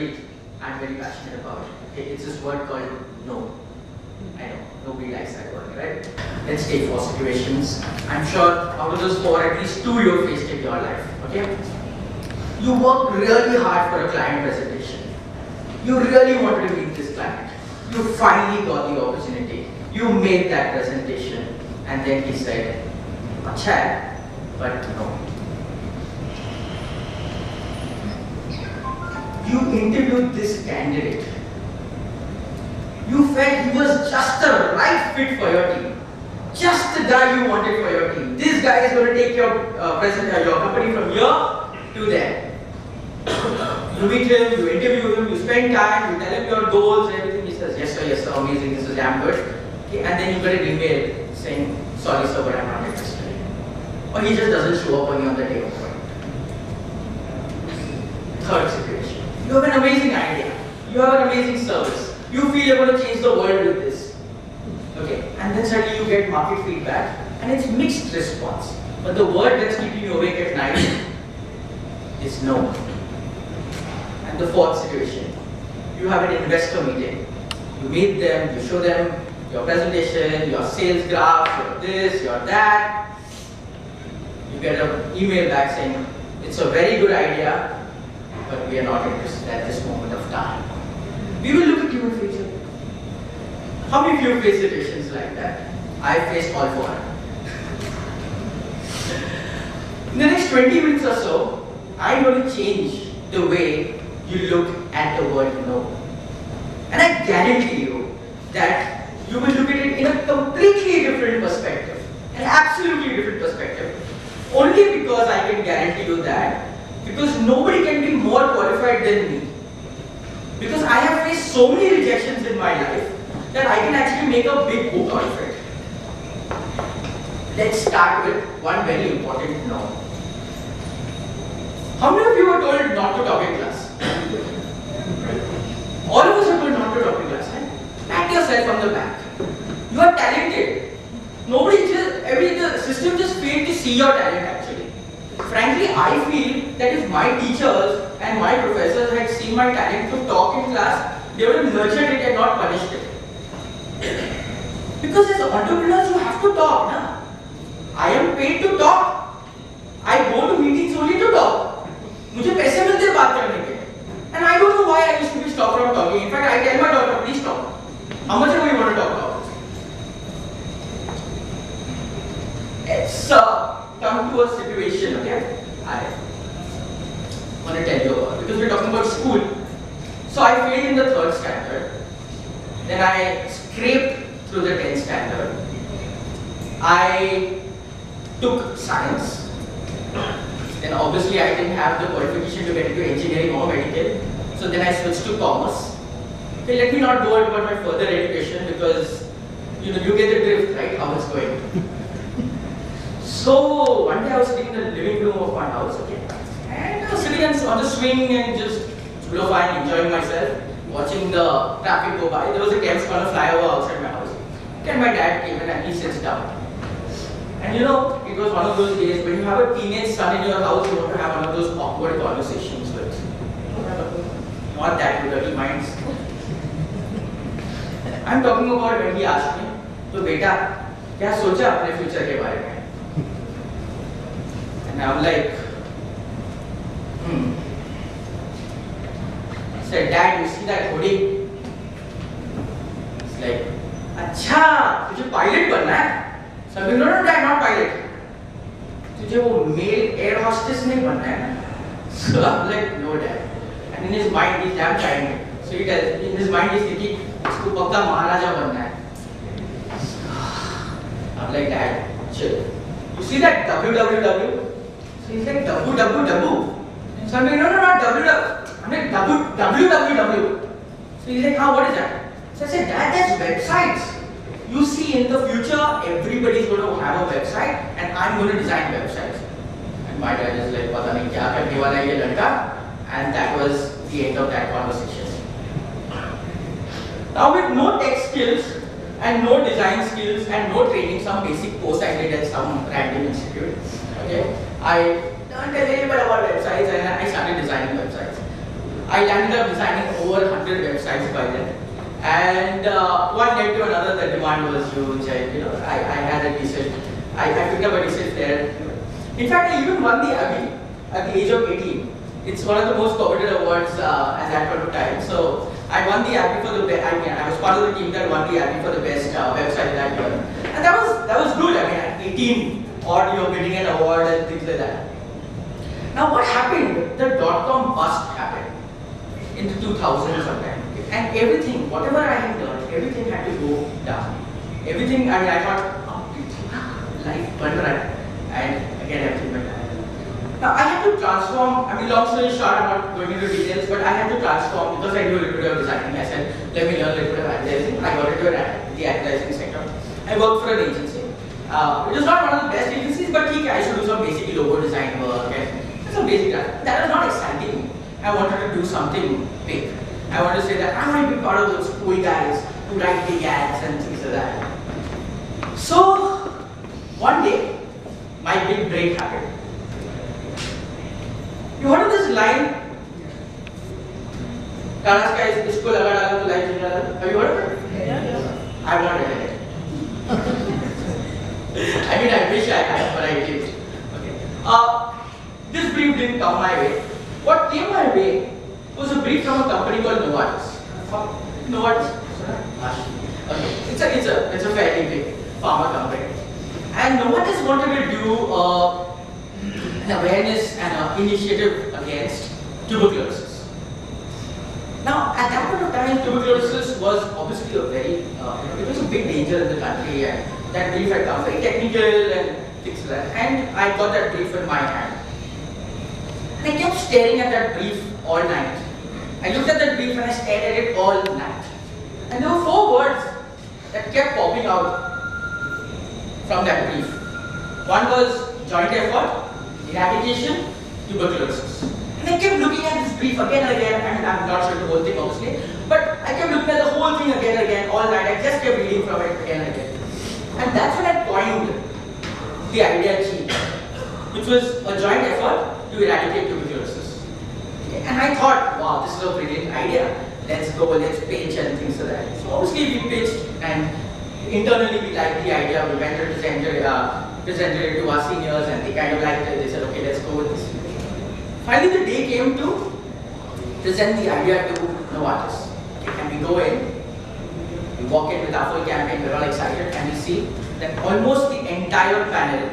trait I'm very passionate about. Okay, it's this word called no. I know, nobody likes that word, right? Let's take 4 situations. I'm sure out of those 4, at least 2 you've faced in your life, okay? You worked really hard for a client presentation. You really wanted to meet this client. You finally got the opportunity. You made that presentation, and then he said, "Acha hai, but no." You interviewed this candidate. You felt he was just the right fit for your team. Just the guy you wanted for your team. This guy is going to take your company from here to there. You meet him, you interview him, you spend time, you tell him your goals, everything. He says, yes sir, amazing, this is damn good. Okay, and then you get an email saying, "Sorry sir, but I'm not interested." Or he just doesn't show up on you on the day of work. Third situation. You have an amazing idea. You have an amazing service. You feel you're going to change the world with this. Okay, and then suddenly you get market feedback and it's mixed response. But the word that's keeping you awake at night is no. And the fourth situation, you have an investor meeting. You meet them, you show them your presentation, your sales graph, your this, your that. You get an email back saying, "It's a very good idea, but we are not interested at this moment of time." We will look at you in future. How many of you face situations like that? I faced all 4. In the next 20 minutes or so, I'm going to change the way you look at the word no. And I guarantee you that you will look at it in a completely different perspective. An absolutely different perspective. Only because I can guarantee you that. Because nobody can be more qualified than me. Because I have faced so many rejections in my life that I can actually make a big book out of it. Let's start with one very important no. How many of you were told not to talk in class? All of us are told not to talk in class, right? Pat yourself on the back. You are talented. The system just failed to see your talent actually. Frankly, I feel that if my teachers and my professors had seen my talent to talk in class, they would have nurtured it and not punished it. Because as entrepreneurs, you have to talk, na? I am paid to talk. I go to meetings only to talk. मुझे पैसे मिलते हैं बात करने के. And I don't know why I used to be stopped from talking. In fact, I tell my daughter, please stop. How much do you want to talk about? Let's come to a situation, okay? I want to tell you about, because we're talking about school. So I failed in the 3rd standard. Then I scraped through the 10th standard. I took science. Then obviously I didn't have the qualification to get into engineering or medical. So then I switched to commerce. Okay, let me not go about my further education because you get the drift, right? How it's going. So one day I was sitting in the living room of my house, okay, and I was sitting on the swing and just fine, enjoying myself, watching the traffic go by. There was a Thames going to fly over outside my house. And my dad came in and he sits down. And it was one of those days when you have a teenage son in your house, you want to have one of those awkward conversations with not that good, dirty minds. I'm talking about when he asked me, "So beta, क्या सोचा अपने future के बारे में?" And I'm like, I said, "Dad, you see that hoodie?" It's like, "अच्छा, तुझे pilot बनना है?" So I'm like, "No, Dad, not pilot. तुझे वो male air hostess नहीं बनना है ना?" So I'm like, "No, Dad." And in his mind, he's damn trying. So he tells, in his mind, he's thinking, "इसको पक्का महाराजा बनना है." I'm like, "Dad, chill. You see that WWW?" So he's like, "WWW." So I'm like, "No, not WW." I'm like, WWW. So he's like, "What is that?" So I said, "Dad, that's websites. You see, in the future, everybody's going to have a website and I'm going to design websites." And my dad is like, "Pata nahi kya karne wala hai ye ladka." And that was the end of that conversation. Now with no tech skills and no design skills and no training, some basic course I did at some random institute, okay, I learned a little bit about websites and I started designing websites. I landed up designing over 100 websites by then. And one led to another, the demand was huge, and I had a decent, I picked up a decent flair. In fact, I even won the Abbey at the age of 18. It's one of the most coveted awards at that point of time. So I won the Abbey for the best. I was part of the team that won the Abbey for the best website that year, and that was good. I mean, at 18 odd, you're winning an award and things like that. Now, what happened? The dot-com bust happened in the 2000s sometime, and everything, whatever I had done, everything had to go down. Everything. I mean, I thought, life went right, and again everything went down. Now I had to transform, I mean, long story short, I'm not going into details, but I had to transform because I knew a little bit of designing. I said, let me learn a little bit of advertising. I got into the advertising sector. I worked for an agency. It was not one of the best agencies, but I should do some basic logo design work and some basic stuff. That was not exciting me. I wanted to do something big. I wanted to say that I want to be part of those cool guys who write big ads and things like that. So, one day, my big break happened. You heard of this line? Tata Sky is isko laga dala to life jala. Have you heard of it? Yeah. I've not read it. I mean, I wish I had, but I didn't. Okay. This brief didn't come my way. What came my way was a brief from a company called Novartis. Novartis? Okay. It's a fairly big pharma company. And Novartis wanted to do an awareness and an initiative against tuberculosis. Now, at that point of time, tuberculosis was obviously a very, it was a big danger in the country, and that brief had come very technical and things like that. And I got that brief in my hand. And I kept staring at that brief all night. I looked at that brief and I stared at it all night. And there were 4 words that kept popping out from that brief. One was joint effort, eradication, tuberculosis. And I kept looking at this brief again and again, and I'm not sure the whole thing obviously, but I kept looking at the whole thing again and again, all night. I just kept reading from it again and again. And that's when I coined the idea cheat, which was a joint effort to eradicate tuberculosis. Okay. And I thought, wow, this is a brilliant idea. Let's go, let's pitch and things like that. So obviously we pitched, and internally we liked the idea. We went and presented it to our seniors, and they kind of liked it. They said, okay, let's go with this. Finally, the day came to present the idea to Novartis. Okay, and we go in, we walk in with our full campaign, we're all excited, and we see that almost the entire panel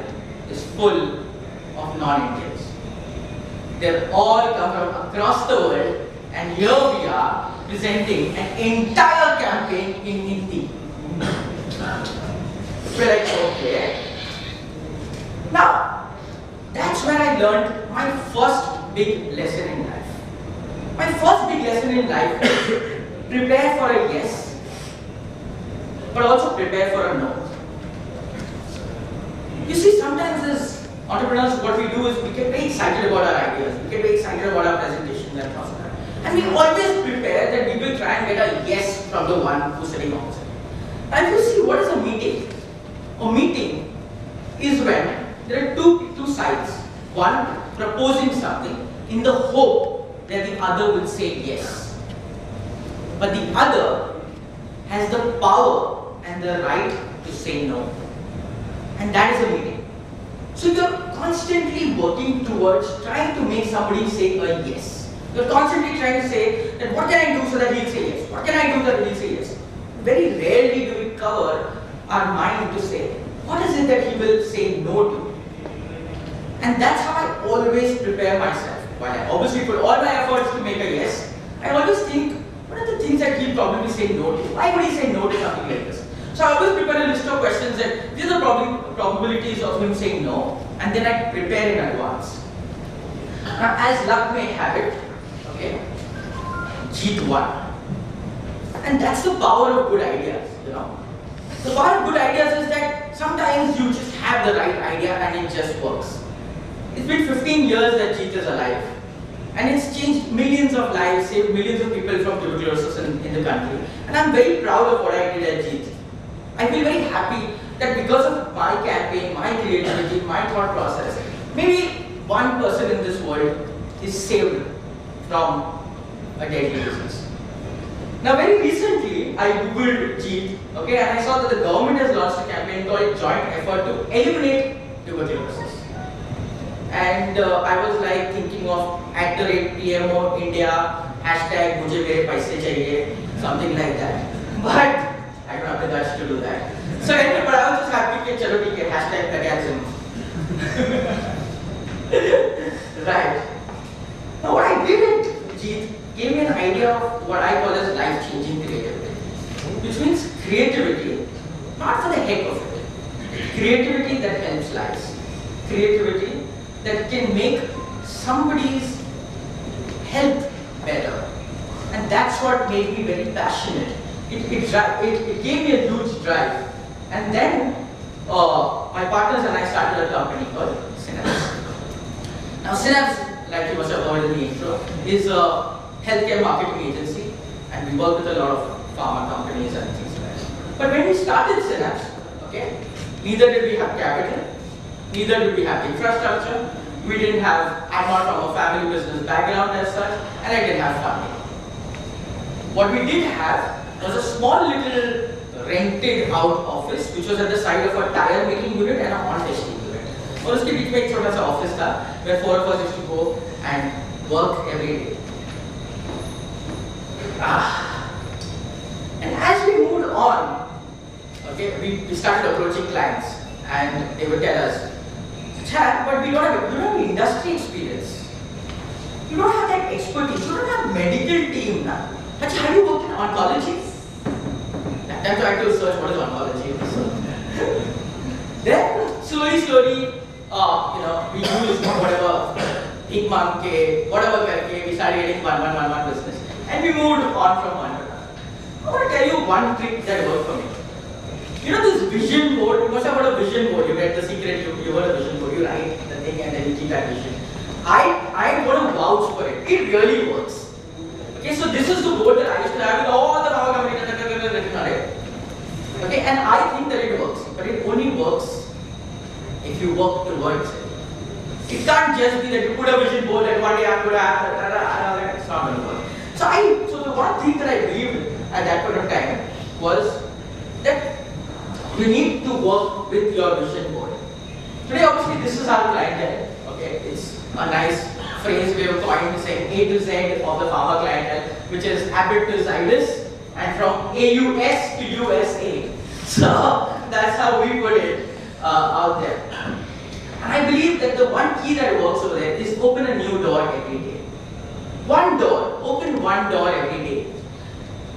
is full of non-Indians. They've all come from across the world, and here we are presenting an entire campaign in Hindi. We're like, okay. Now, that's where I learned my first big lesson in life. My first big lesson in life is prepare for a yes, but also prepare for a no. You see, sometimes as entrepreneurs, what we do is we get very excited about our ideas, we get very excited about our presentations and things like that. And we always prepare that we will try and get a yes from the one who's sitting opposite. Now, if you see, what is a meeting? A meeting is when there are two sides. One proposing something in the hope that the other will say yes. But the other has the power and the right to say no. And that is a meeting. So you're constantly working towards trying to make somebody say a yes. You're constantly trying to say that what can I do so that he'll say yes? What can I do that he'll say yes? Very rarely do we cover our mind to say, what is it that he will say no to? And that's how I always prepare myself. While I obviously put all my efforts to make a yes, I always think, what are the things that he'll probably say no to? Why would he say no to something like this? So I always prepare a list of questions that these are probabilities of him saying no, and then I prepare in advance. Now, as luck may have it, okay, Jeet won. And that's the power of good ideas, you know. The power of good ideas is that sometimes you just have the right idea and it just works. It's been 15 years that Jeet is alive, and it's changed millions of lives, saved millions of people from tuberculosis in the country. And I'm very proud of what I did at Jeet. I feel very happy that because of my campaign, my creativity, my thought process, maybe one person in this world is saved from a deadly disease. Now, very recently, I googled Jeet, okay, and I saw that the government has launched a campaign called Joint Effort to Eliminate Tuberculosis. And I was like thinking of @PMO India, hashtag Mujhe Mere Paise Chahiye, something like that. But I don't have the guts to do that. So anyway, but I was just happy that chalo theek hai, hashtag Kagazim. Right. Now what I did at Jeet gave me an idea of what I call as life-changing creativity. Which means creativity, not for the heck of it. Creativity that helps lives. Creativity that can make somebody's health better. And that's what made me very passionate. It gave me a huge drive. And then my partners and I started a company called Synapse. Now Synapse, like you must have heard in the intro, is a healthcare marketing agency, and we work with a lot of pharma companies and things like that. But when we started Synapse, okay, neither did we have capital, neither did we have infrastructure. We didn't have, I'm not from a family business background as such, and I didn't have funding. What we did have was a small little rented out office, which was at the side of a tire making unit and a horn testing unit. Honestly, we made a छोटा सा office था, where 4 of us used to go and work every day. And as we moved on, okay, we started approaching clients, and they would tell us, Chad, but you don't have industry experience. You don't have that expertise. You don't have medical team now. But have you worked in oncology? That time I had to search what is oncology. Then slowly, we used whatever Hikman ke, whatever karke, we started getting one business, and we moved on from one to another. I want to tell you one trick that worked for me. You know this vision board, you must have heard a vision board, you get the secret, you heard a vision board, you write the thing and then you keep that vision. I want to vouch for it, it really works. Okay, so this is the board that I used to have with all the power companies written on it. Okay, and I think that it works, but it only works if you work towards it. It can't just be that you put a vision board and one day I'm going to have it's not going to work. So the one thing that I believed at that point of time was that you need to work with your vision board. Today, obviously, this is our clientele. Okay, it's a nice phrase we have coined saying A to Z of the pharma clientele, which is Abbott to Zydus, and from AUS to USA. So that's how we put it out there. And I believe that the one key that works over there is open a new door every day. One door, open one door every day.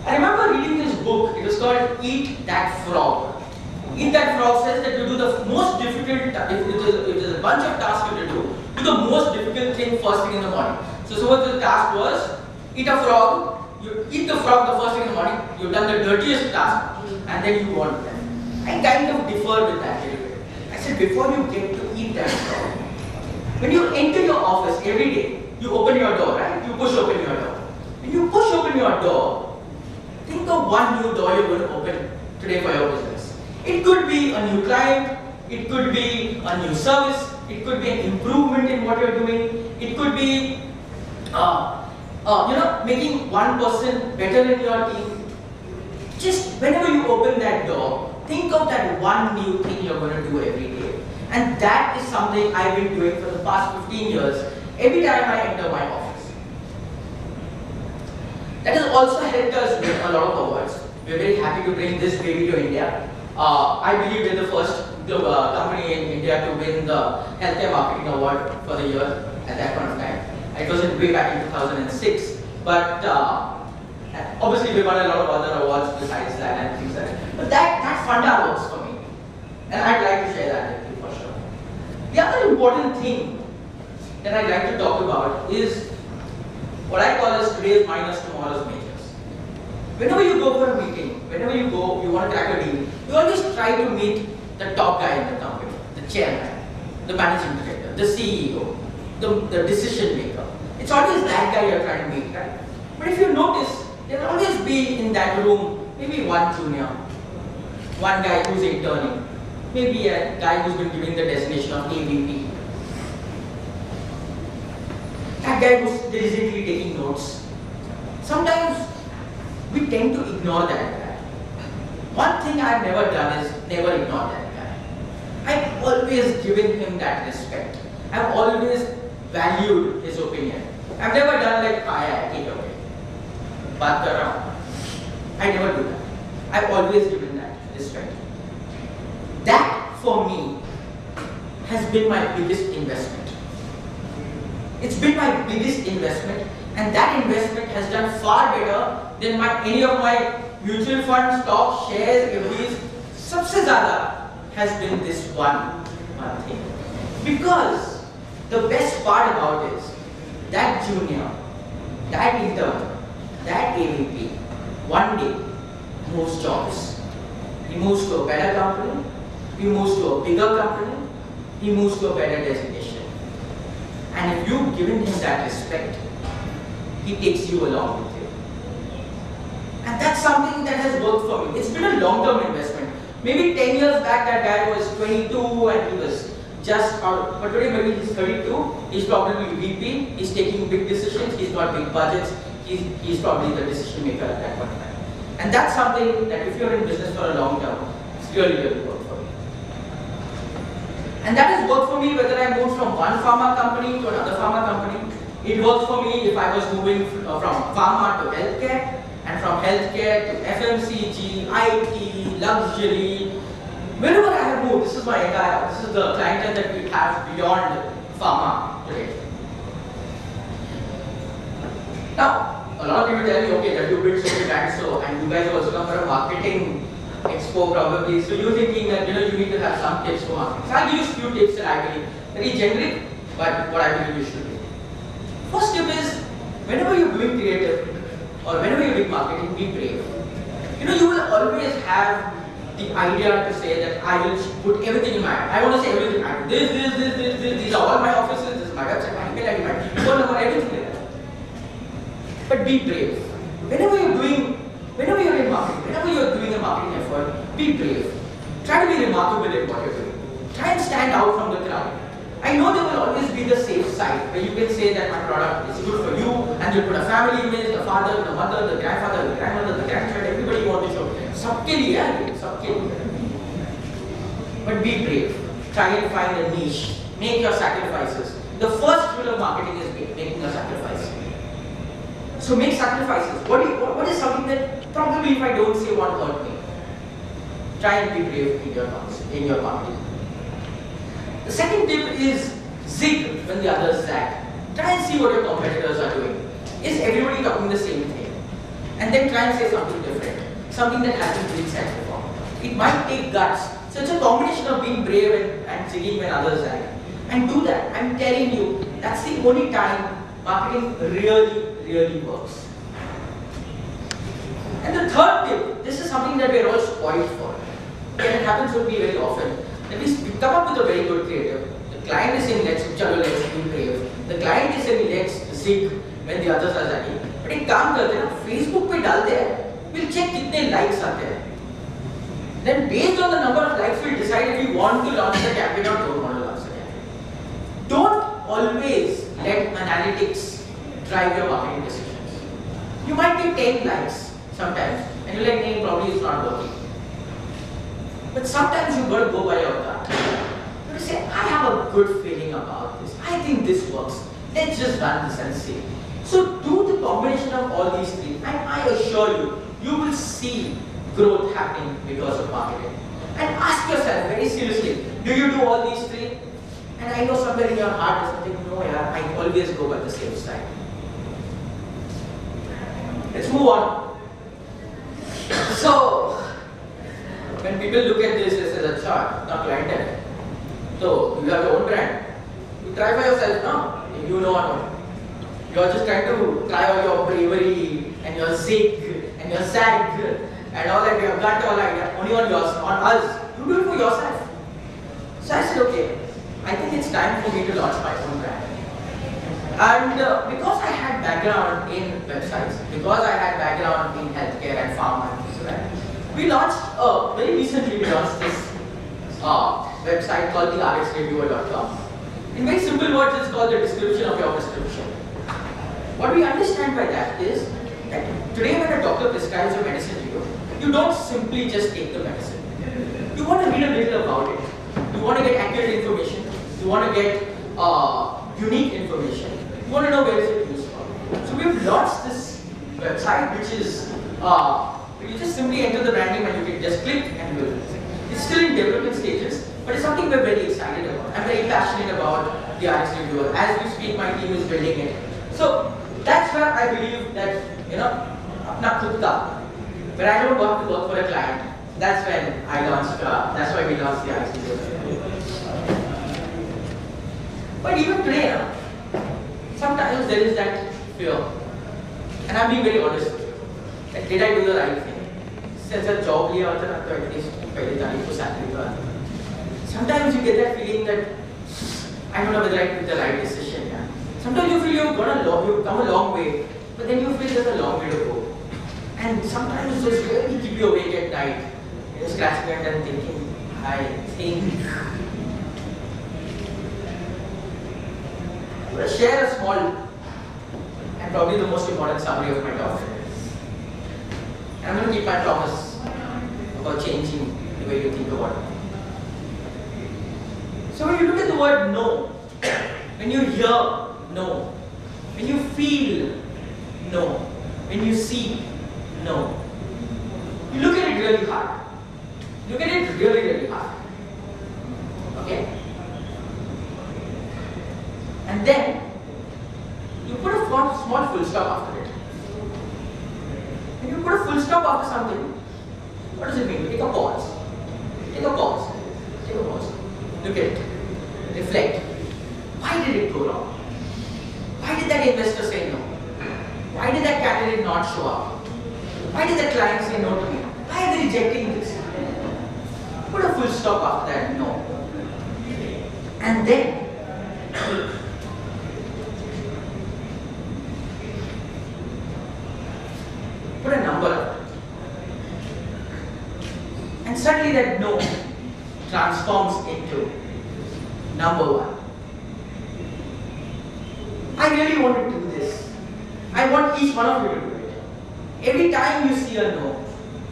I remember reading this book. It was called Eat That Frog. Eat That Frog says that you do the most difficult, if it is a bunch of tasks you have to do the most difficult thing first thing in the morning. So suppose the task was, eat a frog, you eat the frog the first thing in the morning, you've done the dirtiest task, and then you want that. I kind of differ with that a little bit. I said, before you get to eat that frog, when you enter your office every day, you open your door, right? You push open your door. When you push open your door, think of one new door you're going to open today for your business. It could be a new client, it could be a new service, it could be an improvement in what you're doing, it could be making one person better in your team. Just whenever you open that door, think of that one new thing you're going to do every day. And that is something I've been doing for the past 15 years, every time I enter my office. That has also helped us win a lot of awards. We're very happy to bring this baby to India. I believe we're the first company in India to win the Healthcare Marketing Award for the year at that point of time. It was way back in 2006, but obviously we won a lot of other awards besides that and things like that. But that funda works for me, and I'd like to share that with you for sure. The other important thing that I'd like to talk about is what I call as today's minus tomorrow's majors. Whenever you go for a meeting, whenever you go, you want to crack a deal, you always try to meet the top guy in the company, the chairman, the managing director, the CEO, the decision maker. It's always that guy you're trying to meet, right? But if you notice, there will always be in that room maybe one junior, one guy who's interning, maybe a guy who's been giving the designation of AVP. That guy who's diligently taking notes. we tend to ignore that guy. One thing I've never done is never ignore that guy. I've always given him that respect. I've always valued his opinion. I've never done like, "Hi, take away. Baat kar raha hu." I never do that. I've always given that respect. That for me has been my biggest investment. It's been my biggest investment, and that investment has done far better than any of my mutual funds, stocks, shares, FDs. Sabse zyada has been this one thing. Because the best part about it is that junior, that intern, that AVP, one day moves jobs. He moves to a better company, he moves to a bigger company, he moves to a better designation. And if you've given him that respect, he takes you along with him. And that's something that has worked for me. It's been a long-term investment. Maybe 10 years back that guy was 22 and he was just out, but today maybe he's 32, he's probably VP, he's taking big decisions, he's got big budgets, he's probably the decision maker at that point in time. And that's something that if you're in business for a long term, it's really worked for me. And that has worked for me whether I moved from one pharma company to another pharma company. It works for me if I was moving from pharma to healthcare, and from healthcare to FMCG, IT, luxury. Wherever I have moved, this is the clientele that we have beyond pharma today. Now, a lot of people tell me, okay, that you built so many brands, and you guys also come from a marketing expo probably, so you're thinking that you need to have some tips for marketing. So I'll give you a few tips that I believe, very generic, but what I believe you should do. First tip is, whenever you're doing creative, or whenever you're doing marketing, be brave. You will always have the idea to say that I will put everything in my hand. I want to say everything. These are all my offices, this is my website, my email ID, my phone number, everything like that. But be brave. Whenever you're in marketing, whenever you're doing a marketing effort, be brave. Try to be remarkable in what you're doing. Try and stand out from the crowd. I know there will always be the safe side where you can say that my product is good for you, and you put a family image, the father, the mother, the grandfather, the grandmother, the grandchild, everybody you want to show. Sabke liye hai, sabke liye. But be brave. Try and find a niche. Make your sacrifices. The first rule of marketing is making a sacrifice. So make sacrifices. What is something that probably if I don't say won't hurt me? Try and be brave in your marketing. The second tip is zig when the others zag. Try and see what your competitors are doing. Is everybody talking the same thing? And then try and say something different. Something that hasn't been said before. It might take guts. So it's a combination of being brave and zigging when others zag. And do that. I'm telling you, that's the only time marketing really works. And the third tip, this is something that we're all spoiled for. And it happens with me very often. That we come up with a very good creative. The client is saying let's be brave. The client is saying let's zig when the others are zagging. But एक काम करते हैं ना, Facebook पे डालते हैं, we'll check कितने likes आते हैं. Then based on the number of likes, we'll decide if we want to launch the campaign or don't want to launch the campaign. Don't always let analytics drive your marketing decisions. You might get 10 likes sometimes, and you're like, hey, probably it's not working. But sometimes you've got to go by your gut. You have to say, I have a good feeling about this. I think this works. Let's just run this and see. So do the combination of all these three, and I assure you, you will see growth happening because of marketing. And ask yourself very seriously, do you do all these three? And I know somewhere in your heart is something, no, yeah, I always go by the safe side. Let's move on. So, when people look at this as a chart, not clientele, so you have your own brand. You try by yourself, no? If you know or not. You are just trying to try all your bravery and your zig and your zag and all that, your gut, all that, only on us. You do it for yourself. So I said, okay, I think it's time for me to launch my own brand. And because I had background in websites, because I had background in healthcare and pharma, we launched, very recently we launched this website called the rxreviewer.com. In very simple words, it's called the description of your prescription. What we understand by that is that today when a doctor prescribes a medicine to you, you don't simply just take the medicine. You want to read a little about it. You want to get accurate information. You want to get unique information. You want to know where is it used for. So we've launched this website which is, you just simply enter the brand name and you can just click and do it. It's still in development stages, but it's something we're very excited about. I'm very passionate about the RX reviewer. As we speak, my team is building it. So that's where I believe that, apna khud ka, where I don't have to work for a client. That's when I launched, that's why we launched the RX reviewer. But even today, sometimes there is that fear. And I'm being very honest. That did I do the right thing? Since a job liya hota na, to at least pehle taarikh ko salary to aata. Sometimes you get that feeling that I don't know whether I took the right decision. Yeah. Sometimes you feel you've come a long way, but then you feel there's a long way to go. And sometimes just really keep you awake at night. You're scratching your head and thinking, I think. I'm going to share a small and probably the most important summary of my talk. And I'm going to keep my promise about changing the way you think about it. So when you look at the word no, when you hear no, when you feel no, when you see no, you look at it really hard. Look at it really, really hard. Okay? And then you put a small full stop after it. When you put a full stop after something, what does it mean? Take a pause. Take a pause. Take a pause. Look at it. Reflect. Why did it go wrong? Why did that investor say no? Why did that candidate not show up? Why did that client say no to me? Why are they rejecting this? Put a full stop after that no. And then put a number on it. And suddenly that no transforms into number 1. I really want to do this. I want each one of you to do it. Every time you see a no,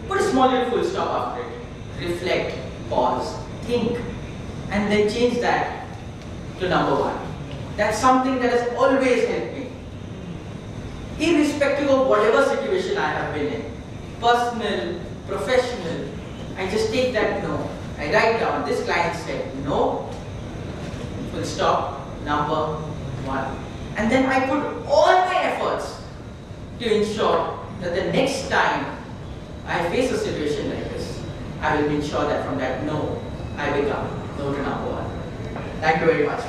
put a small little full stop after it. Reflect, pause, think, and then change that to number 1. That's something that has always helped me. Irrespective of whatever situation I have been in, personal, professional, I just take that no. I write down, this client said no, full stop, number 1. And then I put all my efforts to ensure that the next time I face a situation like this, I will ensure that from that no, I become no to number 1. Thank you very much.